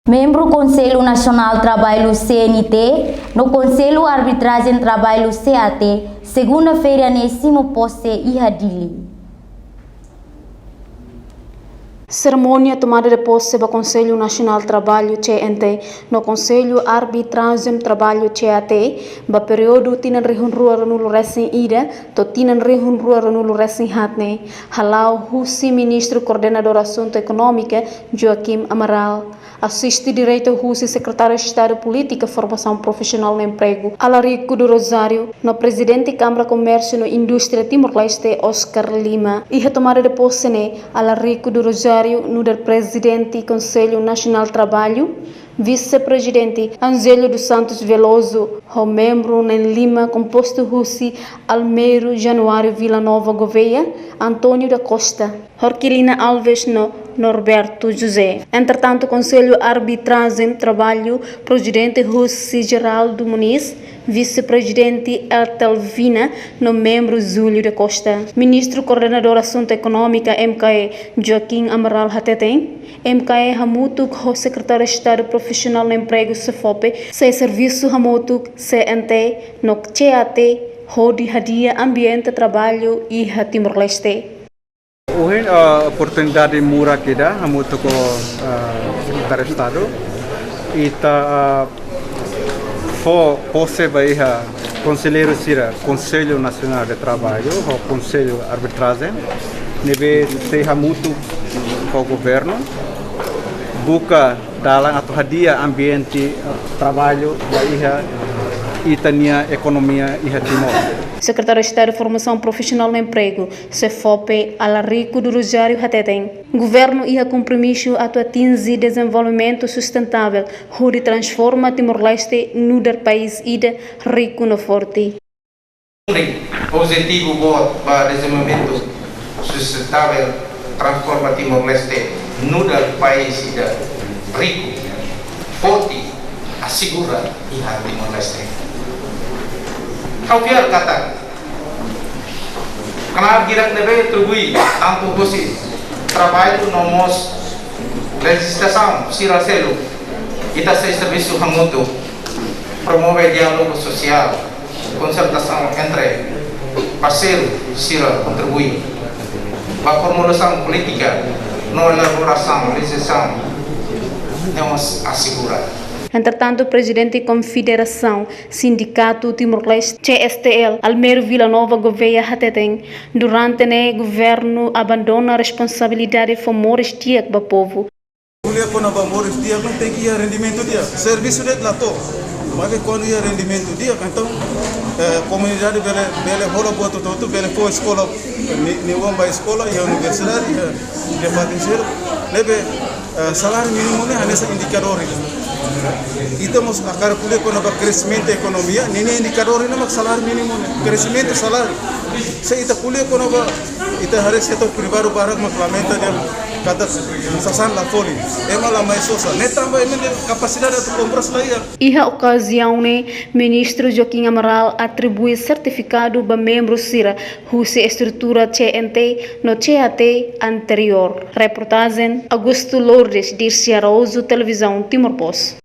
Membro Conselho Nacional Trabalho CNT, no Conselho Arbitragem Trabalho CAT, segunda-feira, Nessimo Posse e Hadili. Cerimônia tomada de posse do Conselho Nacional Trabalho CNT no Conselho Arbitragem Trabalho CAT, no período tinan rihun rua nulo recém ida, to tinan rihun rua nulo recém hatne, halau Husi Ministro Coordenador Assunto Econômica Joaquim Amaral, assiste direito Husi Secretário de Estado Política Formação Profissional no Emprego, Alarico do Rosário, no Presidente Câmara Comércio e Indústria Timor-Leste Oscar Lima, e retomada de posse ne Alarico do Rosário no del Presidente Conselho Nacional Trabalho, Vice-Presidente Angélio dos Santos Veloso, o membro em Lima, composto Russi, Almeiro, Januário Vila Nova Gouveia, Antônio da Costa, Horquilina Alves no Norberto José. Entretanto, Conselho Arbitragem Trabalho, Presidente Russi Geraldo Muniz, Vice-Presidente Eltelvina, no membro Júlio da Costa. Ministro Coordenador Assunto Econômica MKE Joaquim Amaral Hateten, MKE Hamutuk, o Secretário de Estado Profissional no Emprego CEFOPE, se Serviço Hamutuk CNT, no CAT, Rodi Hadia Ambiente Trabalho e Timor-Leste. Hoje a oportunidade mura kita Hamutuk Secretário de Estado e tá posse vai conselheiro sira Conselho Nacional de Trabalho, o Conselho Arbitragem, nebe se hamutu com o governo, buka dalam atau hadiah ambiente trabalho vai itania economia e Timor. Secretário de Estado de Formação Profissional no Emprego, CEFOPE, Alarico do Rosário Hateten. Governo e a compromisso a atingir desenvolvimento sustentável, onde transforma Timor-Leste no país ida rico no forte. Objetivo bom para desenvolvimento sustentável transforma Timor-Leste no país ida rico, forte, assegura e Timor-Leste. Hampir kata, karena girak nebe tergui, tanto dosi trabalho nomos legislação siraselo, kita se serviço hamutu, promove diálogo social, concertação entre parceiro sira contribui, a formulação política, não elaboração legislação, temos assegurar. Entretanto, o presidente da Confederação Sindicato Timor-Leste, CSTL, Almeiro Vila Nova Gouveia Hateten, durante o governo abandona a responsabilidade de famores tiak para o povo. Mulher quando famores tiak não tem que ir rendimento dia, serviço de lato, mas quando ir rendimento dia, então comunidade bele rola boto todo bele for escola, nível da escola e a universidade, de patenteiro, leve salário mínimo né nessa indicador. Estamos a calcular quando o crescimento da economia, nem indicador não salário mínimo, crescimento do salário. Se ita kuliah quando ita hari setor pribadi barang maklamenta dia kata sasan la foli, ema la mais sosa, netamba ema capacidade de comprar salário. E a ocasião Ministro Joaquim Amaral atribui certificado para membro Sira, Husi estrutura CNT no CAT anterior. Reportagem Augusto Lourdes, de Ciaroso, Televisão Timor-Post.